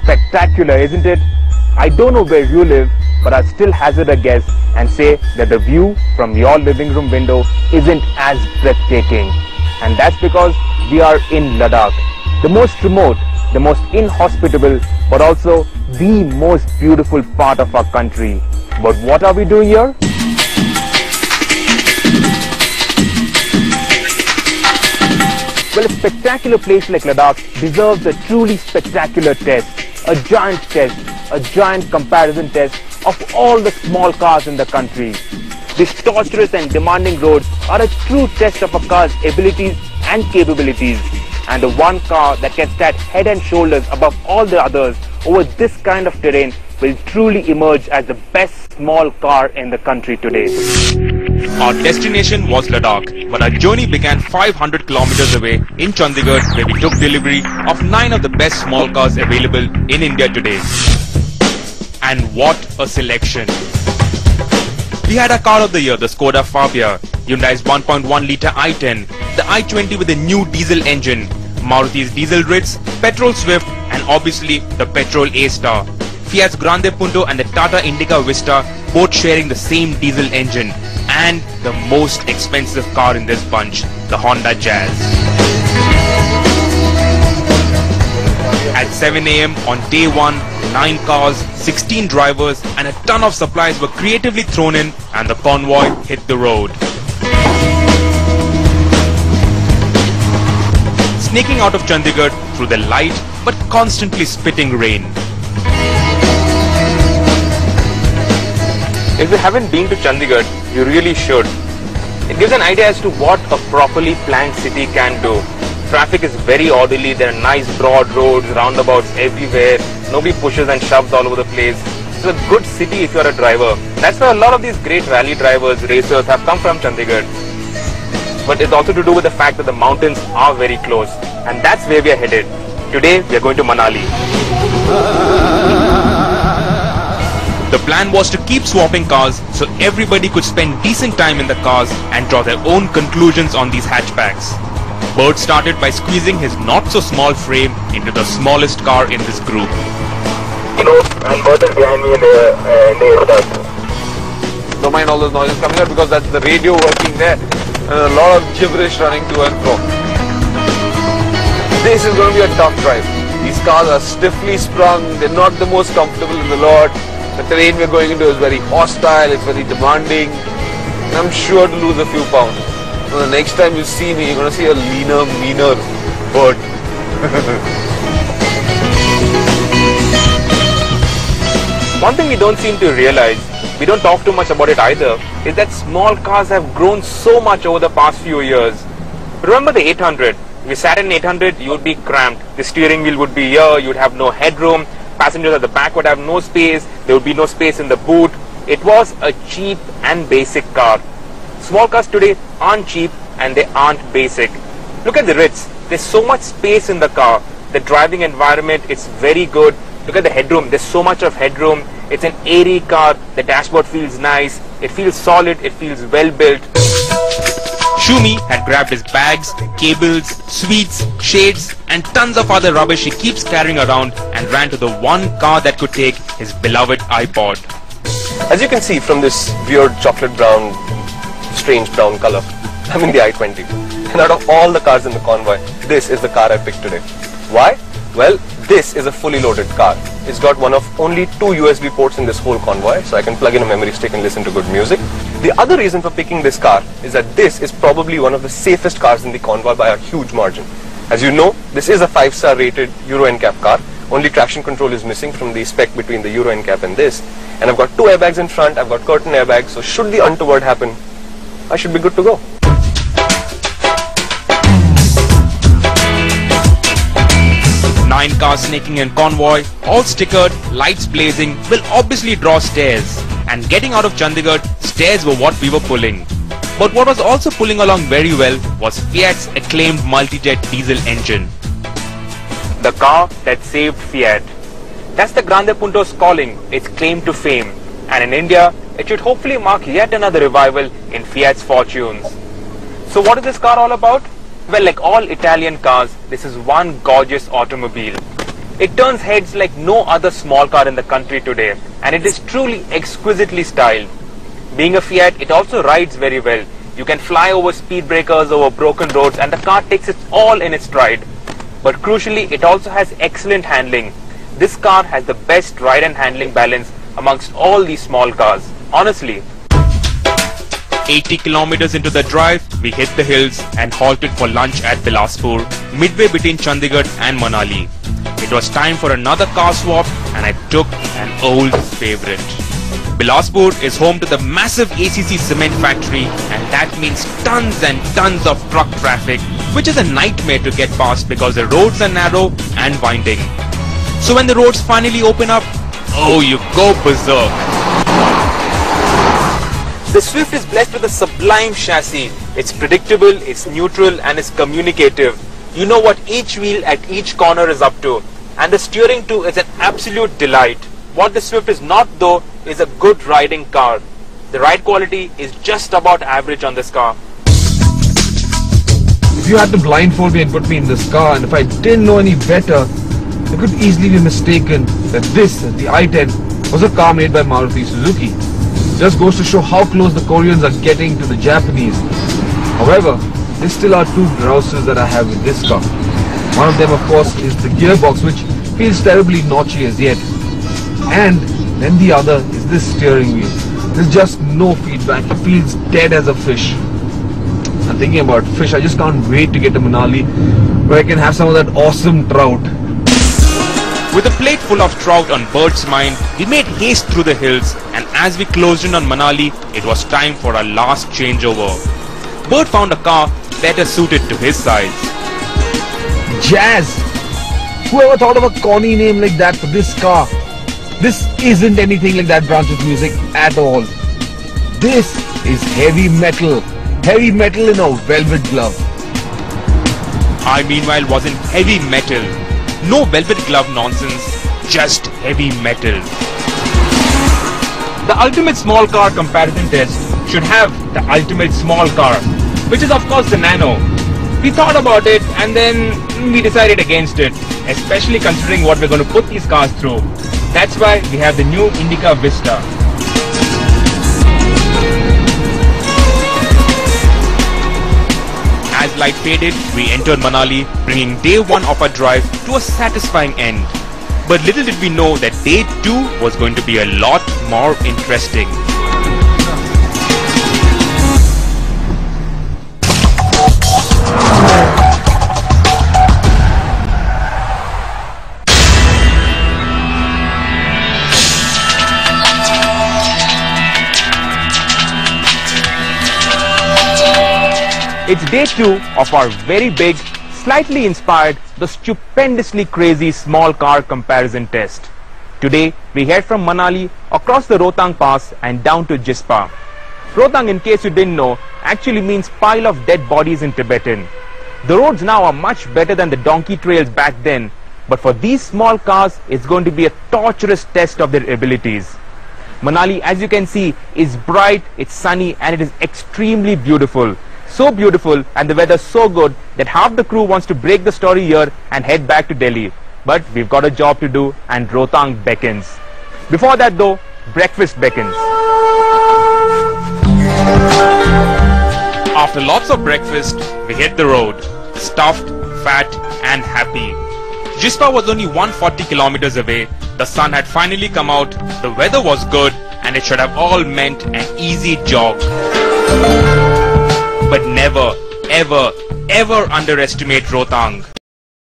Spectacular, isn't it? I don't know where you live, but I'll still hazard a guess and say that the view from your living room window isn't as breathtaking. And that's because we are in Ladakh, the most remote, the most inhospitable, but also the most beautiful part of our country. But what are we doing here? Well, a spectacular place like Ladakh deserves a truly spectacular test, a giant comparison test of all the small cars in the country. These torturous and demanding roads are a true test of a car's abilities and capabilities, and the one car that can stand head and shoulders above all the others over this kind of terrain will truly emerge as the best small car in the country today. Our destination was Ladakh, but our journey began 500 kilometers away in Chandigarh, where we took delivery of 9 of the best small cars available in India today. And what a selection! We had our car of the year, the Skoda Fabia, Hyundai's 1.1 litre i10, the i20 with a new diesel engine, Maruti's diesel Ritz, petrol Swift, and obviously the petrol A-Star. Fiat's Grande Punto and the Tata Indica Vista both sharing the same diesel engine, and the most expensive car in this bunch, the Honda Jazz. At 7 AM on day 1, 9 cars, 16 drivers and a ton of supplies were creatively thrown in, and the convoy hit the road. Sneaking out of Chandigarh through the light but constantly spitting rain. If you haven't been to Chandigarh, you really should. It gives an idea as to what a properly planned city can do. Traffic is very orderly, there are nice broad roads, roundabouts everywhere, nobody pushes and shoves all over the place. It's a good city if you're a driver. That's why a lot of these great rally drivers, racers have come from Chandigarh. But it's also to do with the fact that the mountains are very close, and that's where we are headed. Today we are going to Manali. The plan was to keep swapping cars so everybody could spend decent time in the cars and draw their own conclusions on these hatchbacks. Bert started by squeezing his not-so-small frame into the smallest car in this group. And Bert is behind me in the Don't mind all those noises coming out because that's the radio working there and a lot of gibberish running to and fro. This is going to be a tough drive. These cars are stiffly sprung, they're not the most comfortable in the lot. The terrain we're going into is very hostile, it's very demanding, and I'm sure to lose a few pounds. So the next time you see me, you're going to see a leaner, meaner Bert. One thing we don't seem to realize, we don't talk too much about it either, is that small cars have grown so much over the past few years. Remember the 800? If you sat in an 800, you would be cramped. The steering wheel would be here, you'd have no headroom. Passengers at the back would have no space, there would be no space in the boot. It was a cheap and basic car. Small cars today aren't cheap and they aren't basic. Look at the Ritz, there's so much space in the car. The driving environment is very good. Look at the headroom, there's so much of headroom. It's an airy car, the dashboard feels nice, it feels solid, it feels well built. Shumi had grabbed his bags, cables, sweets, shades and tons of other rubbish he keeps carrying around and ran to the one car that could take his beloved iPod. As you can see from this weird chocolate brown, strange brown color, I'm in the i20. And out of all the cars in the convoy, this is the car I picked today. Why? Well, this is a fully loaded car. It's got one of only 2 USB ports in this whole convoy, so I can plug in a memory stick and listen to good music. The other reason for picking this car is that this is probably one of the safest cars in the convoy by a huge margin. As you know, this is a 5-star rated Euro NCAP car. Only traction control is missing from the spec between the Euro NCAP and this. And I've got 2 airbags in front, I've got curtain airbags, so should the untoward happen, I should be good to go. Nine cars snaking in convoy, all stickered, lights blazing, will obviously draw stares. And getting out of Chandigarh, stairs were what we were pulling. But what was also pulling along very well was Fiat's acclaimed multi-jet diesel engine. The car that saved Fiat. That's the Grande Punto's calling, its claim to fame. And in India, it should hopefully mark yet another revival in Fiat's fortunes. So what is this car all about? Well, like all Italian cars, this is one gorgeous automobile. It turns heads like no other small car in the country today, and it is truly exquisitely styled. Being a Fiat, it also rides very well. You can fly over speed breakers, over broken roads, and the car takes it all in its stride. But crucially, it also has excellent handling. This car has the best ride and handling balance amongst all these small cars. Honestly. 80 kilometers into the drive, we hit the hills and halted for lunch at Bilaspur, midway between Chandigarh and Manali. It was time for another car swap and I took an old favorite. Bilaspur is home to the massive ACC cement factory, and that means tons and tons of truck traffic, which is a nightmare to get past because the roads are narrow and winding. So when the roads finally open up, oh, you go berserk. The Swift is blessed with a sublime chassis. It's predictable, it's neutral, and it's communicative. You know what each wheel at each corner is up to. And the steering too is an absolute delight. What the Swift is not though is a good riding car. The ride quality is just about average on this car. If you had to blindfold me and put me in this car, and if I didn't know any better, I could easily be mistaken that this, the i10, was a car made by Maruti Suzuki. Just goes to show how close the Koreans are getting to the Japanese. However, there still are two grouses that I have with this car. One of them, of course, is the gearbox, which feels terribly notchy as yet. And then the other is this steering wheel. There's just no feedback. It feels dead as a fish. I'm thinking about fish. I just can't wait to get to Manali, where I can have some of that awesome trout. With a plate full of trout on Bert's mind, we made haste through the hills, and as we closed in on Manali, it was time for our last changeover. Bert found a car better suited to his size. Jazz! Whoever thought of a corny name like that for this car? This isn't anything like that branch of music at all. This is heavy metal. Heavy metal in a velvet glove. I meanwhile was in heavy metal. No velvet glove nonsense, just heavy metal. The ultimate small car comparison test should have the ultimate small car, which is of course the Nano. We thought about it and then we decided against it, especially considering what we're going to put these cars through. That's why we have the new Indica Vista. As light faded, we entered Manali, bringing day one of our drive to a satisfying end. But little did we know that day two was going to be a lot more interesting. It's day two of our very big, slightly inspired, the stupendously crazy small car comparison test. Today, we head from Manali across the Rohtang Pass and down to Jispa. Rohtang, in case you didn't know, actually means pile of dead bodies in Tibetan. The roads now are much better than the donkey trails back then, but for these small cars, it's going to be a torturous test of their abilities. Manali, as you can see, is bright, it's sunny, and it is extremely beautiful. So beautiful and the weather so good that half the crew wants to break the story here and head back to Delhi. But we've got a job to do and Rohtang beckons. Before that though, breakfast beckons. After lots of breakfast, we hit the road, stuffed, fat and happy. Jispa was only 140 kilometers away, the sun had finally come out, the weather was good and it should have all meant an easy jog. But never, ever, ever underestimate Rohtang.